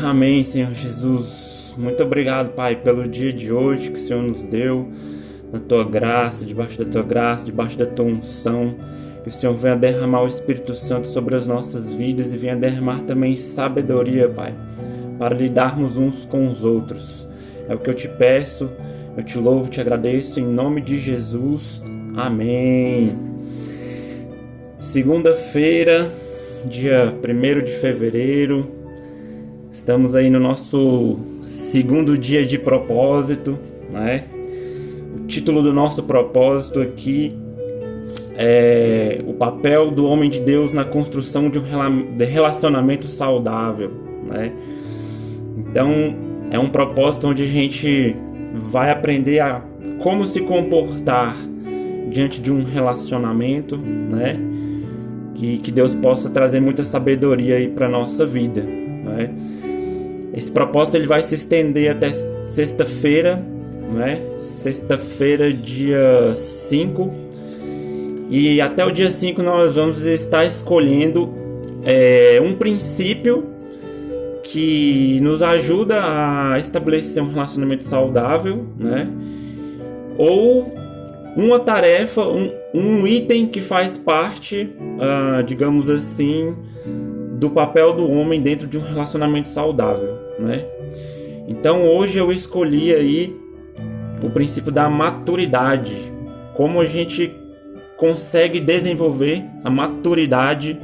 Amém, Senhor Jesus. Muito obrigado, Pai, pelo dia de hoje que o Senhor nos deu, na Tua graça, debaixo da Tua unção. Que o Senhor venha derramar o Espírito Santo sobre as nossas vidas e venha derramar também sabedoria, Pai, para lidarmos uns com os outros. É o que eu te peço, eu te louvo, te agradeço, em nome de Jesus. Amém. Segunda-feira, dia 1º de fevereiro, estamos aí no nosso segundo dia de propósito, né? O título do nosso propósito aqui é o papel do homem de Deus na construção de um relacionamento saudável, né? Então, é um propósito onde a gente vai aprender a como se comportar diante de um relacionamento, né? Que Deus possa trazer muita sabedoria aí para nossa vida, né? Esse propósito ele vai se estender até sexta-feira, né? Sexta-feira, dia 5. E até o dia 5 nós vamos estar escolhendo um princípio que nos ajuda a estabelecer um relacionamento saudável, né? Ou uma tarefa, um item que faz parte, digamos assim, do papel do homem dentro de um relacionamento saudável, né? Então hoje eu escolhi aí o princípio da maturidade, como a gente consegue desenvolver a maturidade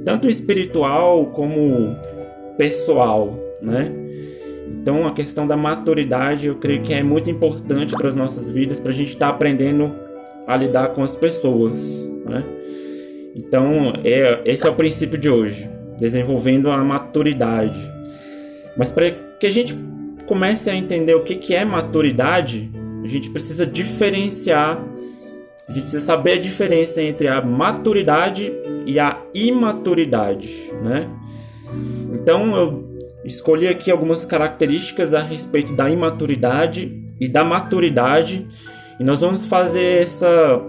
tanto espiritual como pessoal, né? Então a questão da maturidade eu creio que é muito importante para as nossas vidas, para a gente estar aprendendo a lidar com as pessoas, né? Então esse é o princípio de hoje, desenvolvendo a maturidade. Mas para que a gente comece a entender o que é maturidade, a gente precisa diferenciar, a gente precisa saber a diferença entre a maturidade e a imaturidade, né? Então eu escolhi aqui algumas características a respeito da imaturidade e da maturidade, e nós vamos fazer essa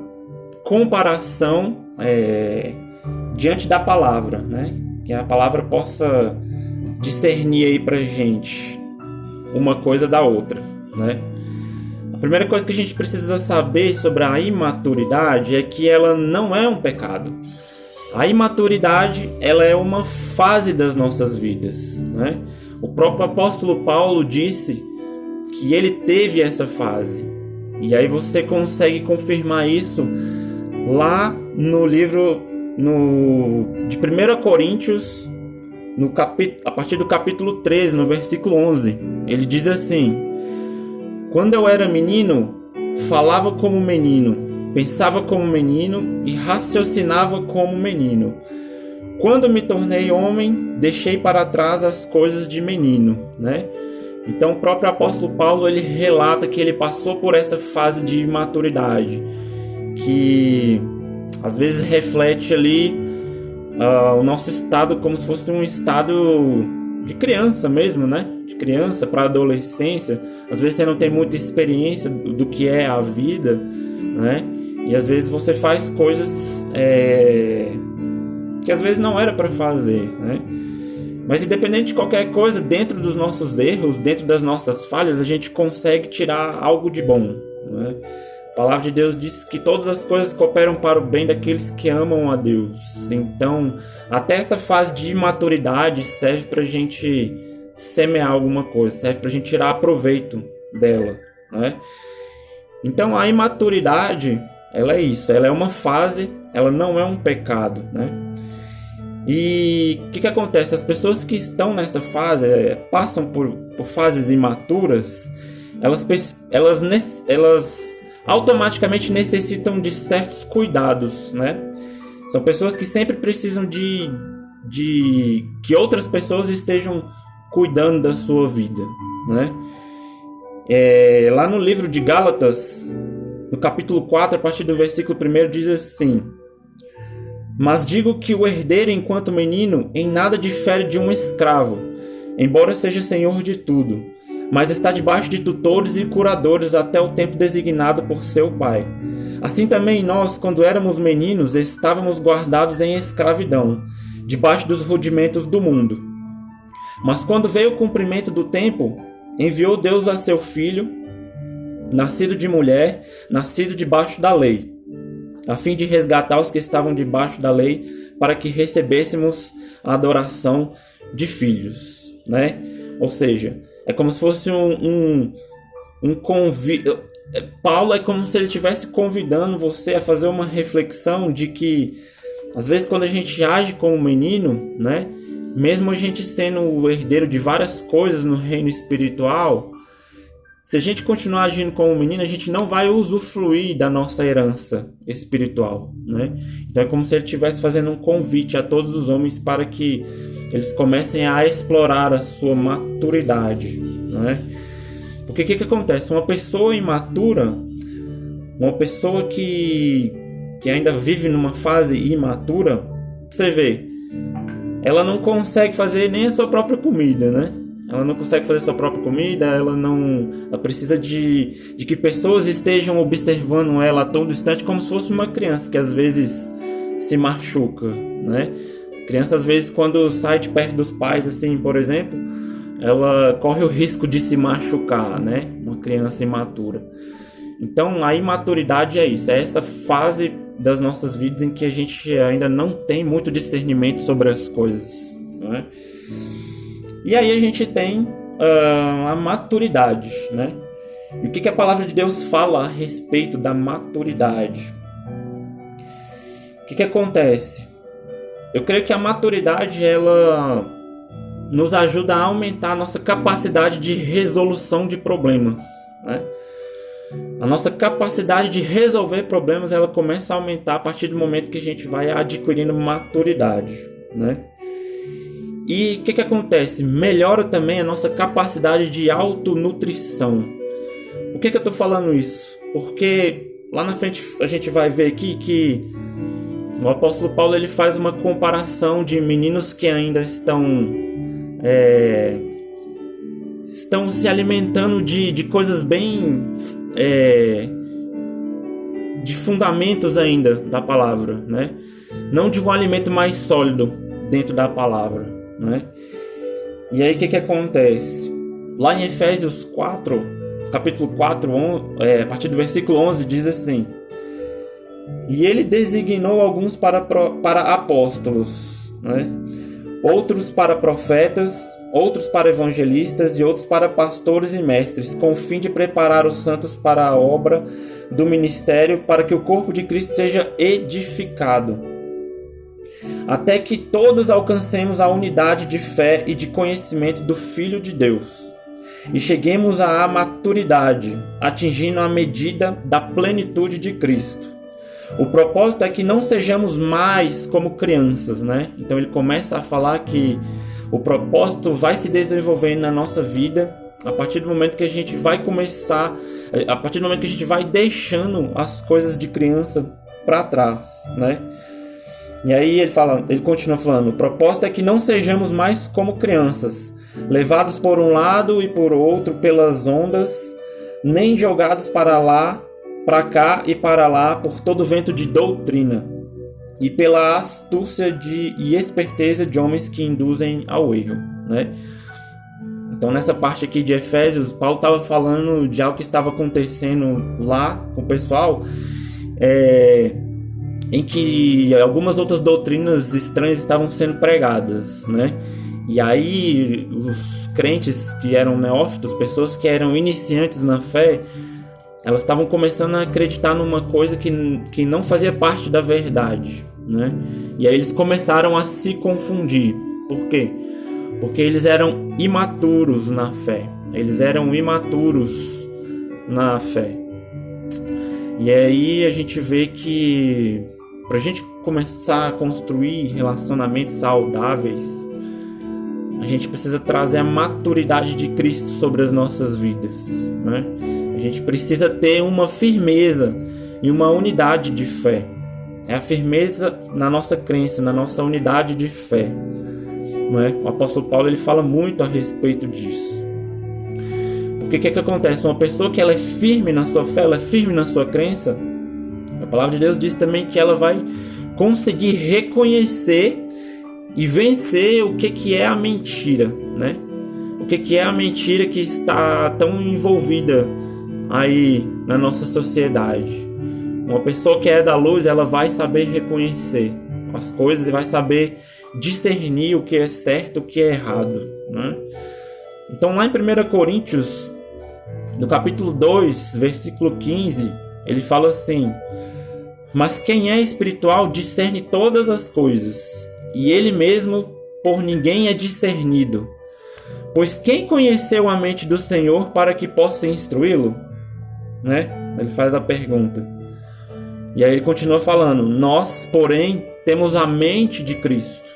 comparação diante da palavra, né? Que a palavra possa discernir aí pra gente uma coisa da outra, né? A primeira coisa que a gente precisa saber sobre a imaturidade é que ela não é um pecado. A imaturidade, ela é uma fase das nossas vidas, né? O próprio apóstolo Paulo disse que ele teve essa fase. E aí você consegue confirmar isso lá no livro de 1 Coríntios, a partir do capítulo 13, no versículo 11. Ele diz assim: quando eu era menino, falava como menino, pensava como menino e raciocinava como menino. Quando me tornei homem, deixei para trás as coisas de menino, né? Então o próprio apóstolo Paulo ele relata que ele passou por essa fase de imaturidade, que às vezes reflete ali o nosso estado como se fosse um estado de criança mesmo, né? De criança para adolescência. Às vezes você não tem muita experiência do que é a vida, né? E às vezes você faz coisas que às vezes não era para fazer, né? Mas independente de qualquer coisa, dentro dos nossos erros, dentro das nossas falhas, a gente consegue tirar algo de bom, né? A palavra de Deus diz que todas as coisas cooperam para o bem daqueles que amam a Deus. Então, até essa fase de imaturidade serve para a gente semear alguma coisa, serve para a gente tirar proveito dela, né? Então, a imaturidade, ela é isso, ela é uma fase, ela não é um pecado, né? E o que acontece? As pessoas que estão nessa fase, passam por fases imaturas, elas automaticamente necessitam de certos cuidados, né? São pessoas que sempre precisam de que outras pessoas estejam cuidando da sua vida, né? Lá no livro de Gálatas, no capítulo 4, a partir do versículo 1, diz assim: mas digo que o herdeiro enquanto menino em nada difere de um escravo, embora seja senhor de tudo, mas está debaixo de tutores e curadores até o tempo designado por seu pai. Assim também nós, quando éramos meninos, estávamos guardados em escravidão, debaixo dos rudimentos do mundo. Mas quando veio o cumprimento do tempo, enviou Deus a seu Filho, nascido de mulher, nascido debaixo da lei, a fim de resgatar os que estavam debaixo da lei, para que recebêssemos a adoração de filhos, né? Ou seja, é como se fosse um convite. Paulo é como se ele estivesse convidando você a fazer uma reflexão de que, às vezes, quando a gente age como menino, né? Mesmo a gente sendo o herdeiro de várias coisas no reino espiritual, se a gente continuar agindo como menino, a gente não vai usufruir da nossa herança espiritual, né? Então é como se ele estivesse fazendo um convite a todos os homens para que eles comecem a explorar a sua maturidade, né? Porque o que acontece? Uma pessoa imatura, uma pessoa que ainda vive numa fase imatura, você vê, ela não consegue fazer nem a sua própria comida, né? Ela não consegue fazer sua própria comida, ela precisa de que pessoas estejam observando ela a todo instante, como se fosse uma criança que às vezes se machuca, né? A criança, às vezes, quando sai de perto dos pais, assim, por exemplo, ela corre o risco de se machucar, né? Uma criança imatura. Então, a imaturidade é isso, é essa fase das nossas vidas em que a gente ainda não tem muito discernimento sobre as coisas, né? E aí a gente tem a maturidade, né? E o que a palavra de Deus fala a respeito da maturidade? O que acontece? Eu creio que a maturidade, ela nos ajuda a aumentar a nossa capacidade de resolução de problemas, né? A nossa capacidade de resolver problemas, ela começa a aumentar a partir do momento que a gente vai adquirindo maturidade, né? E o que acontece? Melhora também a nossa capacidade de autonutrição. Por que eu estou falando isso? Porque lá na frente a gente vai ver aqui que o apóstolo Paulo ele faz uma comparação de meninos que ainda estão se alimentando de coisas bem de fundamentos ainda da palavra, né? Não de um alimento mais sólido dentro da palavra, né? E aí o que acontece? Lá em Efésios 4, capítulo 4, a partir do versículo 11, diz assim: e ele designou alguns para apóstolos, né? Outros para profetas, outros para evangelistas e outros para pastores e mestres, com o fim de preparar os santos para a obra do ministério, para que o corpo de Cristo seja edificado, até que todos alcancemos a unidade de fé e de conhecimento do Filho de Deus, e cheguemos à maturidade, atingindo a medida da plenitude de Cristo. O propósito é que não sejamos mais como crianças, né? Então ele começa a falar que o propósito vai se desenvolvendo na nossa vida a partir do momento que a gente vai começar, a partir do momento que a gente vai deixando as coisas de criança para trás, né? E aí ele continua falando: o propósito é que não sejamos mais como crianças, levados por um lado e por outro pelas ondas, nem jogados para lá, para cá e para lá por todo vento de doutrina, e pela astúcia e esperteza de homens que induzem ao erro, né? Então nessa parte aqui de Efésios, Paulo estava falando de algo que estava acontecendo lá com o pessoal, em que algumas outras doutrinas estranhas estavam sendo pregadas, né? E aí os crentes que eram neófitos, pessoas que eram iniciantes na fé, elas estavam começando a acreditar numa coisa que não fazia parte da verdade, né? E aí eles começaram a se confundir. Por quê? Porque eles eram imaturos na fé. Eles eram imaturos na fé. E aí a gente vê que para a gente começar a construir relacionamentos saudáveis, a gente precisa trazer a maturidade de Cristo sobre as nossas vidas, né? A gente precisa ter uma firmeza e uma unidade de fé. É a firmeza na nossa crença, na nossa unidade de fé, não é? O apóstolo Paulo ele fala muito a respeito disso. Porque o que acontece? Uma pessoa que ela é firme na sua fé, ela é firme na sua crença, a palavra de Deus diz também que ela vai conseguir reconhecer e vencer o que é a mentira, né? O que é a mentira que está tão envolvida aí na nossa sociedade. Uma pessoa que é da luz, ela vai saber reconhecer as coisas e vai saber discernir o que é certo e o que é errado, né? Então lá em 1 Coríntios, no capítulo 2, versículo 15, ele fala assim: mas quem é espiritual discerne todas as coisas, e ele mesmo por ninguém é discernido. Pois quem conheceu a mente do Senhor para que possa instruí-lo? Né? Ele faz a pergunta. E aí ele continua falando: nós, porém, temos a mente de Cristo.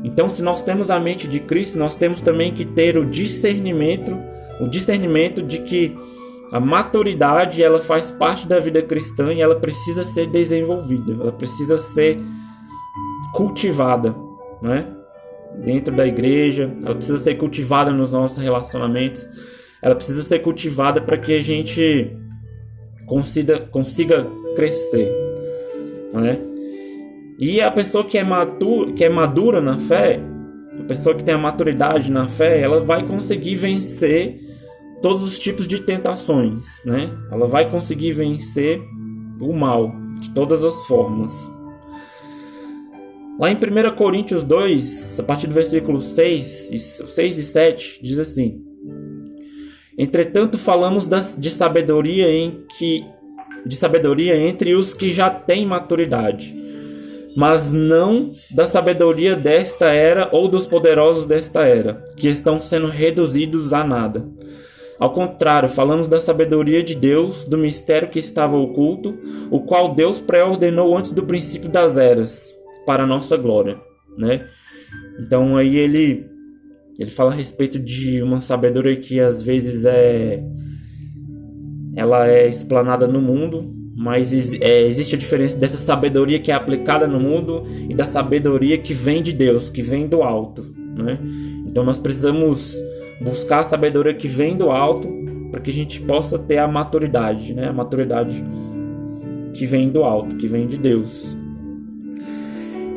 Então, se nós temos a mente de Cristo, nós temos também que ter o discernimento de que a maturidade, ela faz parte da vida cristã e ela precisa ser desenvolvida, ela precisa ser cultivada, né? Dentro da igreja, ela precisa ser cultivada nos nossos relacionamentos, ela precisa ser cultivada para que a gente consiga crescer, né? E a pessoa que é madura na fé, a pessoa que tem a maturidade na fé, ela vai conseguir vencer todos os tipos de tentações, né? Ela vai conseguir vencer o mal de todas as formas. Lá em 1 Coríntios 2, a partir do versículo 6 e 7, diz assim: entretanto, falamos de sabedoria entre os que já têm maturidade, mas não da sabedoria desta era ou dos poderosos desta era, que estão sendo reduzidos a nada. Ao contrário, falamos da sabedoria de Deus, do mistério que estava oculto, o qual Deus pré-ordenou antes do princípio das eras, para a nossa glória, né? Então aí ele fala a respeito de uma sabedoria que às vezes ela é explanada no mundo, mas existe a diferença dessa sabedoria que é aplicada no mundo e da sabedoria que vem de Deus, que vem do alto, né? Então nós precisamos buscar a sabedoria que vem do alto para que a gente possa ter a maturidade, né? A maturidade que vem do alto, que vem de Deus.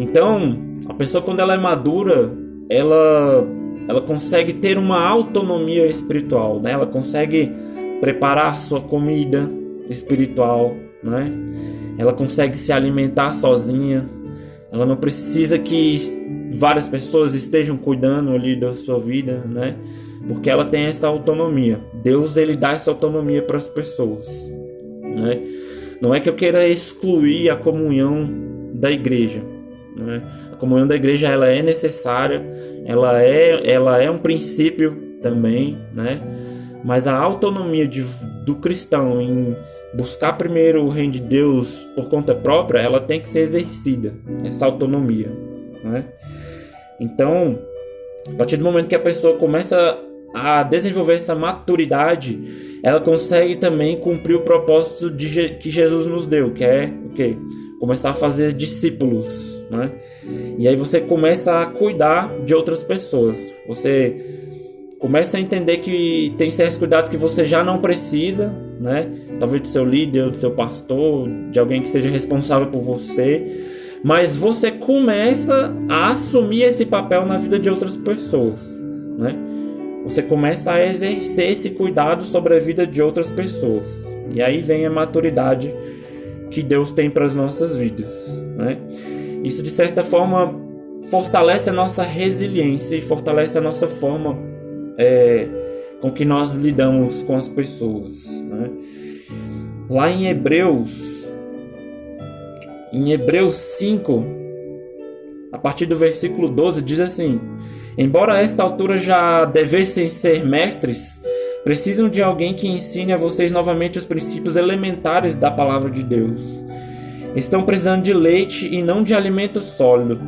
Então, a pessoa, quando ela é madura, ela consegue ter uma autonomia espiritual, né? Ela consegue preparar sua comida espiritual, né? Ela consegue se alimentar sozinha. Ela não precisa que várias pessoas estejam cuidando ali da sua vida, né? Porque ela tem essa autonomia. Deus, ele dá essa autonomia para as pessoas, né? Não é que eu queira excluir a comunhão da igreja, né? A comunhão da igreja, ela é necessária, ela é um princípio também, né? Mas a autonomia do cristão em buscar primeiro o reino de Deus por conta própria, ela tem que ser exercida, essa autonomia, né? Então, a partir do momento que a pessoa começa a desenvolver essa maturidade, ela consegue também cumprir o propósito que Jesus nos deu, que é o quê? Começar a fazer discípulos, né? E aí você começa a cuidar de outras pessoas. Você começa a entender que tem certos cuidados que você já não precisa, né? Talvez do seu líder, do seu pastor, de alguém que seja responsável por você. Mas você começa a assumir esse papel na vida de outras pessoas, né? Você começa a exercer esse cuidado sobre a vida de outras pessoas. E aí vem a maturidade que Deus tem para as nossas vidas, né? Isso, de certa forma, fortalece a nossa resiliência e fortalece a nossa forma com que nós lidamos com as pessoas, né? Lá em Hebreus 5, a partir do versículo 12, diz assim: embora a esta altura já devessem ser mestres, precisam de alguém que ensine a vocês novamente os princípios elementares da palavra de Deus. Estão precisando de leite e não de alimento sólido.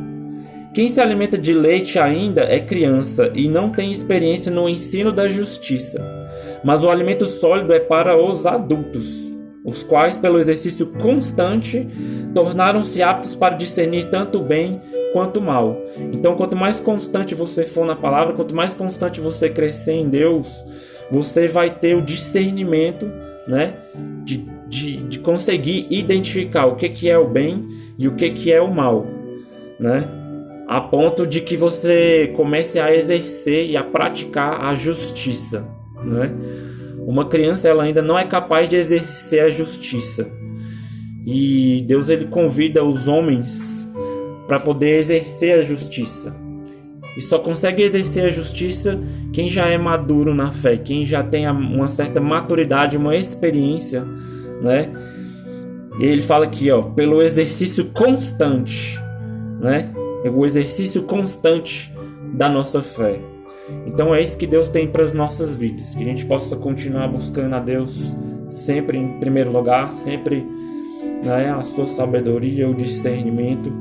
Quem se alimenta de leite ainda é criança e não tem experiência no ensino da justiça. Mas o alimento sólido é para os adultos, os quais, pelo exercício constante, tornaram-se aptos para discernir tanto o bem quanto o mal. Então, quanto mais constante você for na palavra, quanto mais constante você crescer em Deus, você vai ter o discernimento, né, de conseguir identificar o que é o bem e o que é o mal, né? a ponto de que você comece a exercer e a praticar a justiça, né? Uma criança, ela ainda não é capaz de exercer a justiça. E Deus, ele convida os homens para poder exercer a justiça. E só consegue exercer a justiça quem já é maduro na fé, quem já tem uma certa maturidade, uma experiência, né? E ele fala aqui, ó, pelo exercício constante, né? O exercício constante da nossa fé. Então é isso que Deus tem para as nossas vidas, que a gente possa continuar buscando a Deus sempre em primeiro lugar, sempre, né, a sua sabedoria, o discernimento.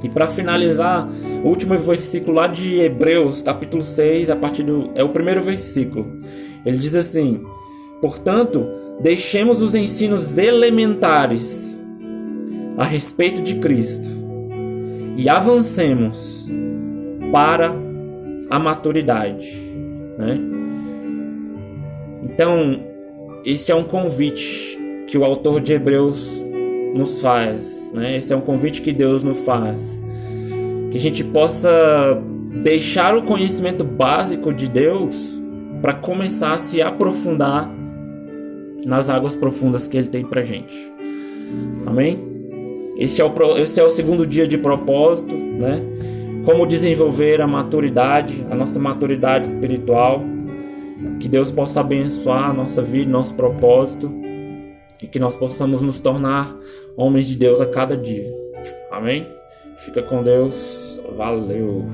E para finalizar, o último versículo lá de Hebreus, capítulo 6, é o primeiro versículo. Ele diz assim: portanto, deixemos os ensinos elementares a respeito de Cristo e avancemos para a maturidade, né? Então, esse é um convite que o autor de Hebreus nos faz, né? Esse é um convite que Deus nos faz, que a gente possa deixar o conhecimento básico de Deus para começar a se aprofundar nas águas profundas que Ele tem pra gente. Amém? Esse é o segundo dia de propósito, né? Como desenvolver a maturidade, a nossa maturidade espiritual. Que Deus possa abençoar a nossa vida, nosso propósito, e que nós possamos nos tornar homens de Deus a cada dia. Amém? Fica com Deus. Valeu!